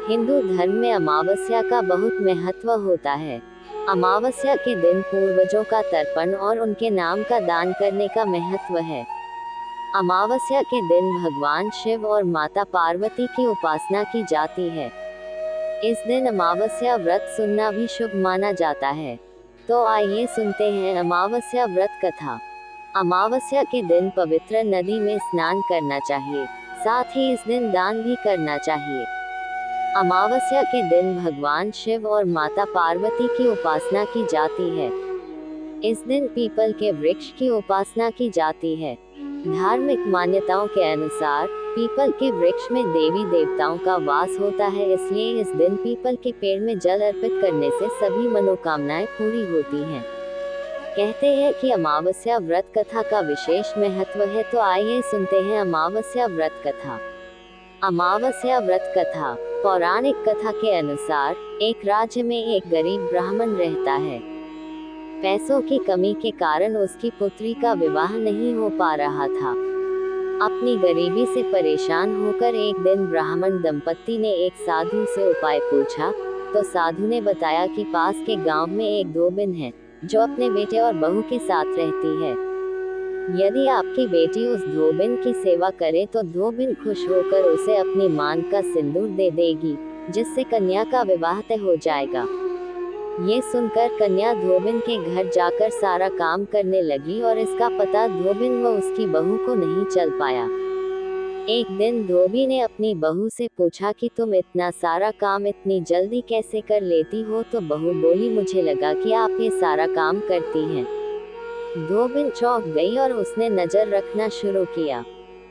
हिंदू धर्म में अमावस्या का बहुत महत्व होता है। अमावस्या के दिन पूर्वजों का तर्पण और उनके नाम का दान करने का महत्व है। अमावस्या के दिन भगवान शिव और माता पार्वती की उपासना की जाती है। इस दिन अमावस्या व्रत सुनना भी शुभ माना जाता है। तो आइए सुनते हैं अमावस्या व्रत कथा। अमावस्या के दिन पवित्र नदी में स्नान करना चाहिए, साथ ही इस दिन दान भी करना चाहिए। अमावस्या के दिन भगवान शिव और माता पार्वती की उपासना की जाती है। इस दिन पीपल के वृक्ष की उपासना की जाती है। धार्मिक मान्यताओं के अनुसार पीपल के वृक्ष में देवी देवताओं का वास होता है, इसलिए इस दिन पीपल के पेड़ में जल अर्पित करने से सभी मनोकामनाएं पूरी होती हैं। कहते हैं कि अमावस्या व्रत कथा का विशेष महत्व है, तो आइए सुनते हैं अमावस्या व्रत कथा। अमावस्या व्रत कथा। पौराणिक कथा के अनुसार एक राज्य में एक गरीब ब्राह्मण रहता है। पैसों की कमी के कारण उसकी पुत्री का विवाह नहीं हो पा रहा था। अपनी गरीबी से परेशान होकर एक दिन ब्राह्मण दंपत्ति ने एक साधु से उपाय पूछा, तो साधु ने बताया कि पास के गांव में एक धोबिन है जो अपने बेटे और बहू के साथ रहती है। यदि आपकी बेटी उस धोबिन की सेवा करे तो धोबिन खुश होकर उसे अपनी मांग का सिंदूर दे देगी, जिससे कन्या का विवाह तय हो जाएगा। ये सुनकर कन्या धोबिन के घर जाकर सारा काम करने लगी और इसका पता धोबिन व उसकी बहू को नहीं चल पाया। एक दिन धोबी ने अपनी बहू से पूछा कि तुम इतना सारा काम इतनी जल्दी कैसे कर लेती हो, तो बहू बोली, मुझे लगा कि आप ये सारा काम करती हैं। धोबिन चौंक गई और उसने नजर रखना शुरू किया।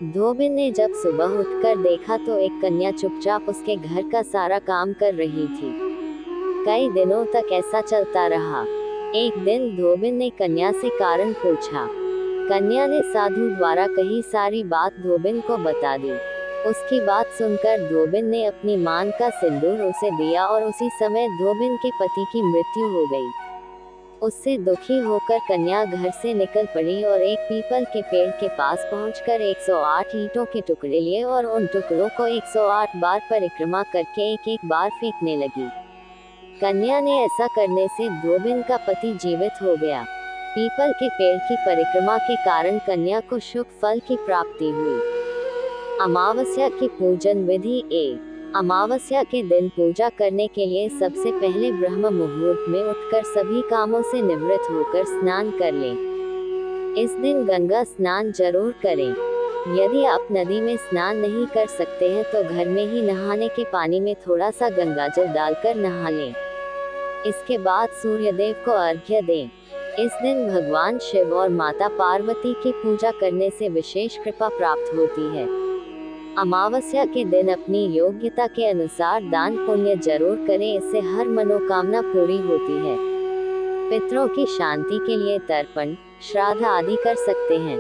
धोबिन ने जब सुबह उठकर देखा तो एक कन्या चुपचाप उसके घर का सारा काम कर रही थी। कई दिनों तक ऐसा चलता रहा। एक दिन धोबिन ने कन्या से कारण पूछा। कन्या ने साधु द्वारा कही सारी बात धोबिन को बता दी। उसकी बात सुनकर धोबिन ने अपनी मांग का सिंदूर उसे दिया और उसी समय धोबिन के पति की मृत्यु हो गई। उससे दुखी होकर कन्या घर से निकल पड़ी और एक पीपल के पेड़ के पास पहुंचकर 108 ईंटों के टुकड़े लिए और उन टुकड़ों को 108 बार परिक्रमा करके एक एक बार फेंकने लगी। कन्या ने ऐसा करने से धोबिन का पति जीवित हो गया। पीपल के पेड़ की परिक्रमा के कारण कन्या को शुभ फल की प्राप्ति हुई। अमावस्या की पूजन विधि। अमावस्या के दिन पूजा करने के लिए सबसे पहले ब्रह्म मुहूर्त में उठकर सभी कामों से निवृत्त होकर स्नान कर लें। इस दिन गंगा स्नान जरूर करें। यदि आप नदी में स्नान नहीं कर सकते हैं तो घर में ही नहाने के पानी में थोड़ा सा गंगाजल डालकर नहा लें। इसके बाद सूर्य देव को अर्घ्य दें। इस दिन भगवान शिव और माता पार्वती की पूजा करने से विशेष कृपा प्राप्त होती है। अमावस्या के दिन अपनी योग्यता के अनुसार दान पुण्य जरूर करें, इससे हर मनोकामना पूरी होती है। पितरों की शांति के लिए तर्पण, श्राद्ध आदि कर सकते हैं।